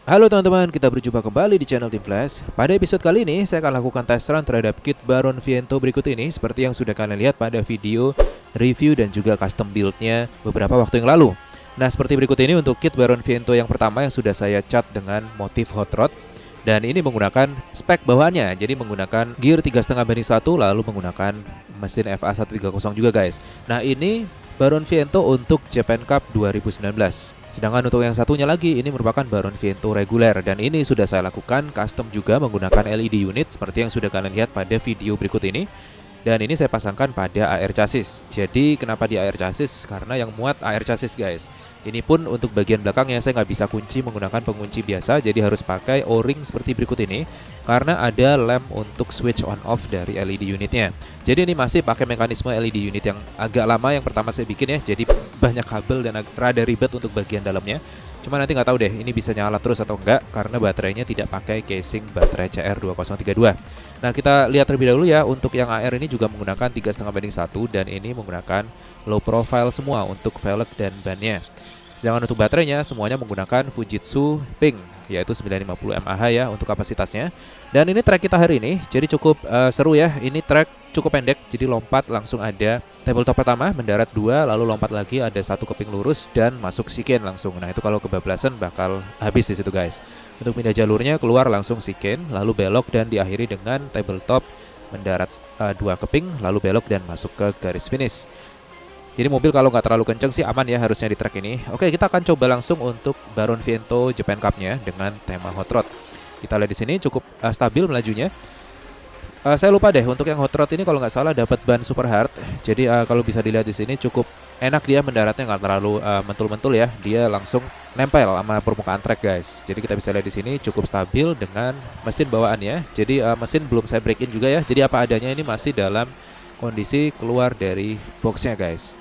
Halo teman-teman, kita berjumpa kembali di channel Team Flash. Pada episode kali ini, saya akan lakukan tes run terhadap kit Baron Viento berikut ini, seperti yang sudah kalian lihat pada video review dan juga custom build-nya beberapa waktu yang lalu. Nah, seperti berikut ini untuk kit Baron Viento yang pertama yang sudah saya cat dengan motif hot rod. Dan ini menggunakan spek bawaannya, jadi menggunakan gear 3,5:1, lalu menggunakan mesin FA130 juga guys. Nah, ini Baron Viento untuk Japan Cup 2019. Sedangkan untuk yang satunya lagi, ini merupakan Baron Viento reguler. Dan ini sudah saya lakukan custom juga menggunakan LED unit seperti yang sudah kalian lihat pada video berikut ini. Dan ini saya pasangkan pada AR chassis. Jadi kenapa di AR chassis? Karena yang muat AR chassis guys. Ini pun untuk bagian belakangnya saya nggak bisa kunci menggunakan pengunci biasa, jadi harus pakai O-ring seperti berikut ini. Karena ada lamp untuk switch on off dari LED unitnya. Jadi ini masih pakai mekanisme LED unit yang agak lama yang pertama saya bikin ya. Jadi banyak kabel dan rada ribet untuk bagian dalamnya. Cuma nanti nggak tahu deh ini bisa nyala terus atau enggak karena baterainya tidak pakai casing baterai CR2032. Nah, kita lihat terlebih dahulu ya. Untuk yang AR ini juga menggunakan 3,5:1 dan ini menggunakan low profile semua untuk velg dan bannya. Sedangkan untuk baterainya semuanya menggunakan Fujitsu Ping, yaitu 950 mAh ya untuk kapasitasnya. Dan ini track kita hari ini jadi cukup seru ya. Ini track cukup pendek, jadi lompat langsung ada tabletop pertama, mendarat 2, lalu lompat lagi ada 1 keping lurus dan masuk siken langsung. Nah, itu kalau kebablasan bakal habis di situ guys. Untuk pindah jalurnya keluar langsung siken, lalu belok dan diakhiri dengan tabletop mendarat 2 keping, lalu belok dan masuk ke garis finish. Jadi mobil kalau nggak terlalu kenceng sih aman ya harusnya di track ini. Oke, kita akan coba langsung untuk Baron Viento Japan Cup-nya dengan tema hot rod. Kita lihat di sini cukup stabil melajunya. Saya lupa deh untuk yang hot rod ini kalau nggak salah dapat ban super hard. Jadi kalau bisa dilihat di sini cukup enak dia mendaratnya, nggak terlalu mentul-mentul ya. Dia langsung nempel sama permukaan track guys. Jadi kita bisa lihat di sini cukup stabil dengan mesin bawaannya. Jadi mesin belum saya break in juga ya. Jadi apa adanya ini masih dalam kondisi keluar dari boxnya guys.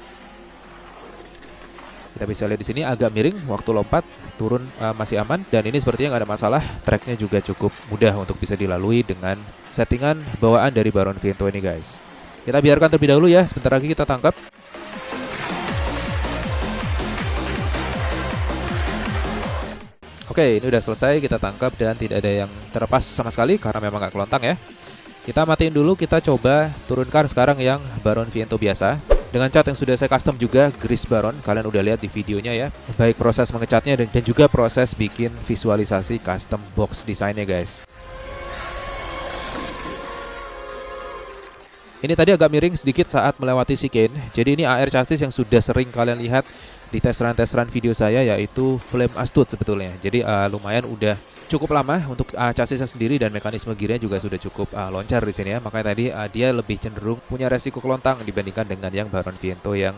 Kita bisa lihat di sini agak miring waktu lompat, turun masih aman dan ini sepertinya nggak ada masalah. Tracknya juga cukup mudah untuk bisa dilalui dengan settingan bawaan dari Baron Viento ini guys. Kita biarkan terlebih dahulu ya, sebentar lagi kita tangkap. Oke, ini udah selesai kita tangkap dan tidak ada yang terlepas sama sekali karena memang nggak kelontang ya. Kita matiin dulu, kita coba turunkan sekarang yang Baron Viento biasa. Dengan cat yang sudah saya custom juga, Grease Baron. Kalian udah lihat di videonya ya. Baik proses mengecatnya dan juga proses bikin visualisasi custom box desainnya guys. Ini tadi agak miring sedikit saat melewati siken. Jadi ini AR chassis yang sudah sering kalian lihat di tes run video saya, yaitu Flame Astute sebetulnya. Jadi lumayan udah cukup lama untuk chassisnya sendiri dan mekanisme gearnya juga sudah cukup loncar di sini ya. Makanya tadi dia lebih cenderung punya resiko kelontang dibandingkan dengan yang Baron Viento yang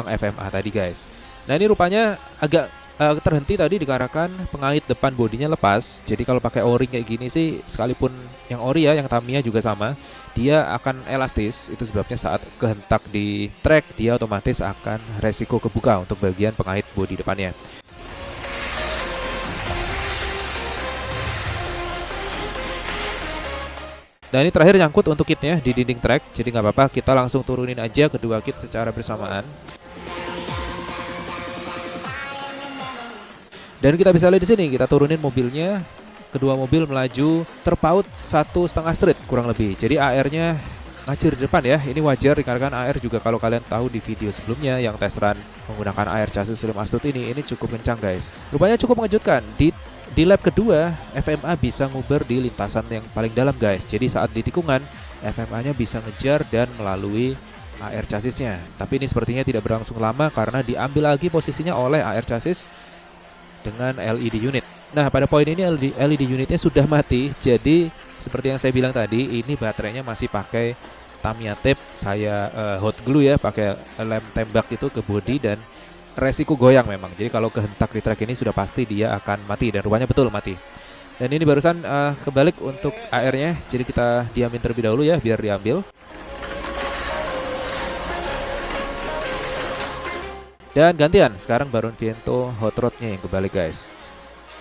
FMA tadi guys. Nah, ini rupanya agak terhenti tadi dikarenakan pengait depan bodinya lepas. Jadi kalau pakai O-ring kayak gini sih, sekalipun yang ori ya, yang Tamiya juga sama, dia akan elastis. Itu sebabnya saat kehentak di track dia otomatis akan resiko kebuka untuk bagian pengait bodi depannya. Dan ini terakhir nyangkut untuk kitnya di dinding track, jadi nggak apa-apa, kita langsung turunin aja kedua kit secara bersamaan. Dan kita bisa lihat di sini, kita turunin mobilnya, kedua mobil melaju terpaut 1,5 street kurang lebih. Jadi AR-nya ngacir di depan ya. Ini wajar dikarenakan AR juga kalau kalian tahu di video sebelumnya yang tes run menggunakan AR chassis Flame Astute ini cukup kencang guys. Rupanya cukup mengejutkan. Di lap kedua, FMA bisa nguber di lintasan yang paling dalam guys. Jadi saat di tikungan, FMA-nya bisa ngejar dan melalui AR chassisnya. Tapi ini sepertinya tidak berlangsung lama karena diambil lagi posisinya oleh AR chassis dengan LED unit. Nah, pada poin ini LED unitnya sudah mati. Jadi seperti yang saya bilang tadi, ini baterainya masih pakai Tamiya tape. Saya hot glue ya, pakai lem tembak itu ke bodi dan resiko goyang memang. Jadi kalau kehentak di track ini sudah pasti dia akan mati dan rupanya betul mati. Dan ini barusan kebalik untuk AR-nya. Jadi kita diamin terlebih dahulu ya biar diambil. Dan gantian, sekarang Baron Viento hot rod-nya yang kebalik guys.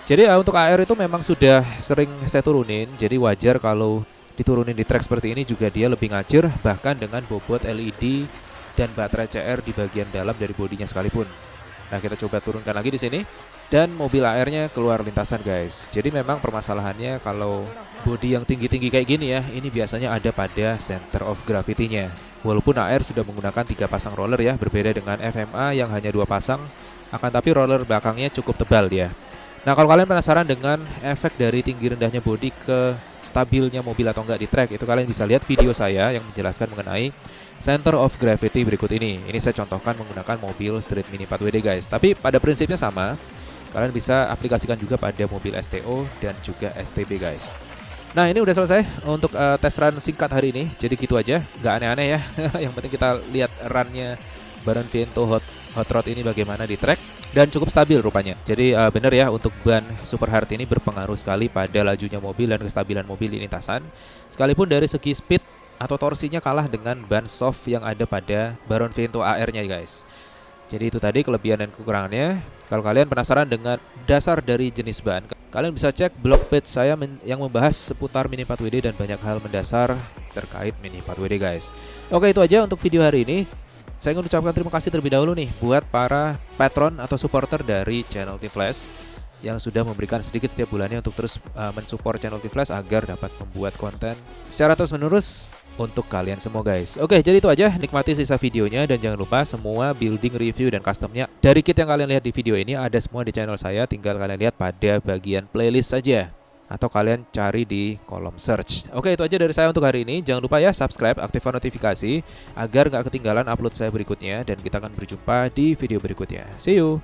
Jadi untuk AR itu memang sudah sering saya turunin. Jadi wajar kalau diturunin di track seperti ini juga dia lebih ngacir, bahkan dengan bobot LED dan baterai CR di bagian dalam dari bodinya sekalipun. Nah, kita coba turunkan lagi di sini. dan mobil AR-nya keluar lintasan guys. Jadi memang permasalahannya kalau bodi yang tinggi-tinggi kayak gini ya, ini biasanya ada pada center of gravity-nya. Walaupun AR sudah menggunakan 3 pasang roller ya, berbeda dengan FMA yang hanya 2 pasang, akan tapi roller belakangnya cukup tebal dia. Nah, kalau kalian penasaran dengan efek dari tinggi rendahnya bodi ke stabilnya mobil atau enggak di track, itu kalian bisa lihat video saya yang menjelaskan mengenai center of gravity berikut ini. Ini saya contohkan menggunakan mobil Street Mini 4WD guys. Tapi pada prinsipnya sama. Kalian bisa aplikasikan juga pada mobil STO dan juga STB guys. Nah, ini udah selesai untuk tes run singkat hari ini. Jadi gitu aja, nggak aneh-aneh ya. Yang penting kita lihat runnya Baron Viento Hot Rod ini bagaimana di track. Dan cukup stabil rupanya. Jadi bener ya, untuk ban super hard ini berpengaruh sekali pada lajunya mobil dan kestabilan mobil di lintasan. Sekalipun dari segi speed atau torsinya kalah dengan ban soft yang ada pada Baron Viento AR-nya guys. Jadi itu tadi kelebihan dan kekurangannya. Kalau kalian penasaran dengan dasar dari jenis ban, kalian bisa cek blog page saya yang membahas seputar Mini 4WD dan banyak hal mendasar terkait Mini 4WD guys. Oke, itu aja untuk video hari ini. Saya ingin ucapkan terima kasih terlebih dahulu nih buat para patron atau supporter dari channel Team Flash yang sudah memberikan sedikit setiap bulannya untuk terus mensupport channel Team Flash agar dapat membuat konten secara terus-menerus untuk kalian semua guys. Oke, jadi itu aja, nikmati sisa videonya dan jangan lupa semua building review dan customnya dari kit yang kalian lihat di video ini ada semua di channel saya, tinggal kalian lihat pada bagian playlist saja atau kalian cari di kolom search. Oke, itu aja dari saya untuk hari ini. Jangan lupa ya subscribe, aktifkan notifikasi agar nggak ketinggalan upload saya berikutnya dan kita akan berjumpa di video berikutnya. See you.